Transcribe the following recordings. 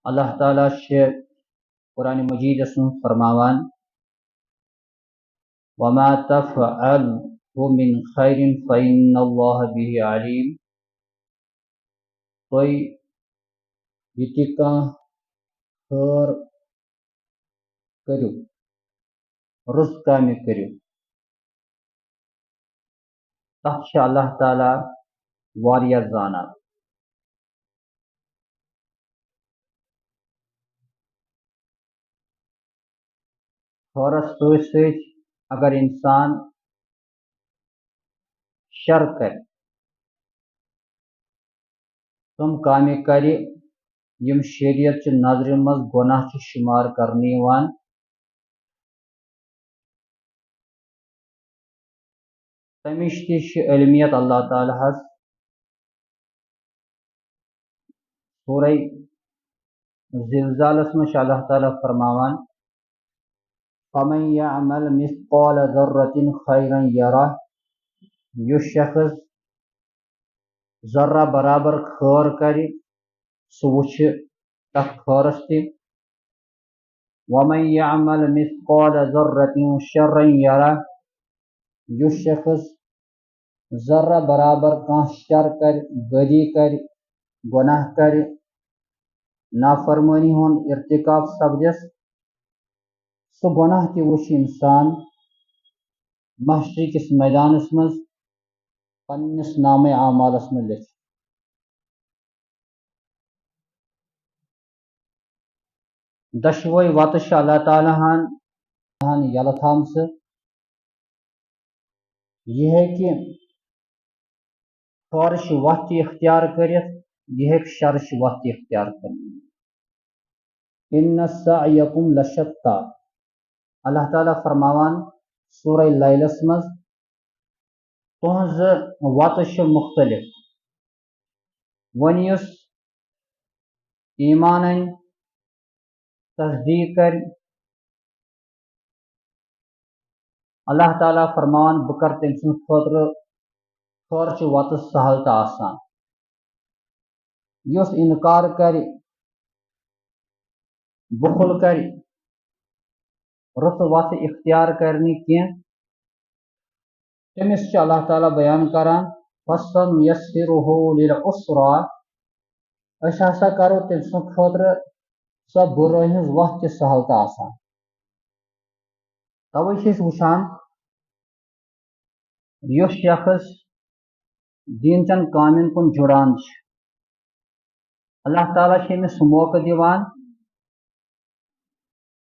اللہ تعالیٰ سے قرآن مجید اسم فرماوان وما تفعلوا من خیر فإن اللہ به علیم تُہۍ یہ تہِ کانٛہہ خٲر کٔرِو رٕژ کامہِ کٔرِو تتھ چھُ اللہ تعالیٰ واریاہ زانان خٲرس سۭتۍ سۭتۍ اگر انسان شر کرِ تِم کامہِ کرِ یم شریعت چہِ نظرِ منٛز گۄناہ چھِ شُمار کرنہٕ یِوان تمِچ تہِ چھِ علمیت اللہ تعالیٰ ہس سورہ زلزالس منٛز چھُ اللہ تعالیٰ فرماوان فَمَن يَعْمَلْ مِثْقَالَ ذَرَّةٍ خَيْرًا يَرَهُ یُس شخص ذرہ برابر خٲر کرِ سُہ وٕچھِ تتھ خٲرس تہِ وَمَن يَعْمَلْ مِثْقَالَ ذَرَّةٍ شَرًّا يَرَهُ یُس شخص ذرہ برابر کانٛہہ شر کرِ بدی کرِ گۄناہ کرِ نافرمٲنی ہُنٛد ارتکاب سپدِس سُہ گۄناہ تہِ وٕچھِ انسان محشر کِس میدانس منٛز پننِس نامے اعمالس منٛز لیکھِتھ دۄشوے وتہٕ چھِ اللہ تعالیٰ ہن یلہٕ تھامژٕ یہِ ہیٚکہِ خٲرٕچ وتھ تہِ اختیار کٔرِتھ یہِ ہیٚکہِ شرٕچ وتھ تہِ اختیار کٔرِتھ اِنَّ سَعیَکُم لَشَتّىٰ اللہ تعالیٰ فرماوان سورہ لیلس منٛز تُہنٛزٕ وتہٕ چھِ مختلف وۄنۍ یُس ایمان انہِ تصدیق کرِ اللہ تعالیٰ فرماوان بہٕ کرٕ تٔمۍ سٕنٛدِ خٲطرٕ خٲرچہِ وتہٕ سہل تہٕ آسان یُس انکار کرِ بخل کرِ رٕژ وتھ اختیار کرِ نہٕ کینٛہہ تٔمِس چھُ اللہ تعالیٰ بیان کران فَسَنُیَسِّرُهُ لِلْعُسْرَىٰ أسۍ ہسا کرو تٔمۍ سٕنٛدِ خٲطرٕ سۄ بُرٲے ہٕنٛز وتھ تہِ سہل تہٕ آسان توے چھِ أسۍ وٕچھان یُس شخص دیٖنچن کامٮ۪ن کُن جُڑان چھُ اللہ تعالیٰ چھِ أمِس موقعہٕ دِوان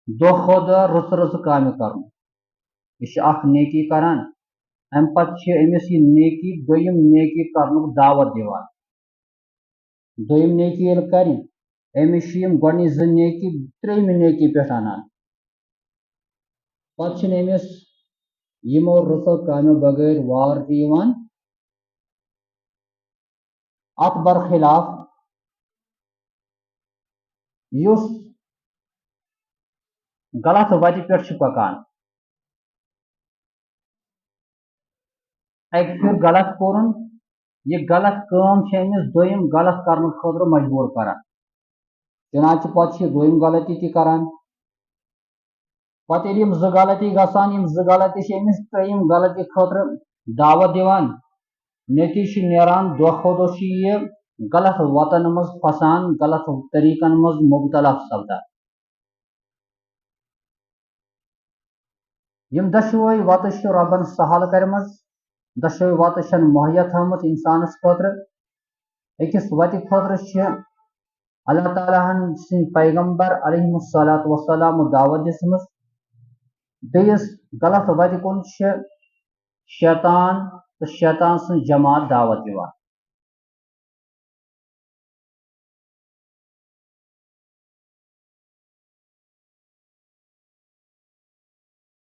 دۄہ کھۄتہٕ دۄہ رٕژ رٕژ کامہِ کرُن یہِ چھُ اکھ نیکی کران امہِ پتہٕ چھِ أمِس یہِ نیکی دوٚیِم نیکی کرنُک دعوت دِوان دوٚیِم نیکی ییٚلہِ کرِ أمِس چھِ یِم گۄڈنِچ زٕ نیکی ترٛیٚیِمہِ نیکی پٮ۪ٹھ انان پتہٕ چھِنہٕ أمِس یِمو رٕژو کامیو بغٲر وار تہِ یِوان اتھ برخلاف یُس غلط وتہِ پٮ۪ٹھ چھُ پکان اکہِ پھِرِ غلط کوٚرُن یہِ غلط کٲم چھِ أمِس دوٚیِم غلط کرنہٕ خٲطرٕ مجبوٗر کران چنانچہ پتہٕ چھِ یہِ دوٚیِم غلطی تہِ کران پتہٕ ییٚلہِ یِم زٕ غلطی گژھان یِم زٕ غلطی چھِ أمِس ترٛیٚیِم غلطی خٲطرٕ دعوت دِوان نتیٖجہٕ چھُ نیران دۄہ کھۄتہٕ دۄہ چھُ یہِ غلط وتن منٛز پھسان غلط طریٖقن منٛز مُبتلا سپدان یِم دۄشوے وتہٕ چھِ رۄبن سہل کرِمژ دۄشوے وتہٕ چھنہٕ مہیا تھٲمٕژ انسانس خٲطرٕ أکِس وتہِ خٲطرٕ چھِ اللہ تعالیٰ ہن سٕنٛدۍ پیغمبر علیہم الصلاۃ وسلام دعوت دِژمٕژ بیٚیِس غلط وتہِ کُن چھِ شیطان تہٕ شیطان سٕنٛز جماعت دعوت دِوان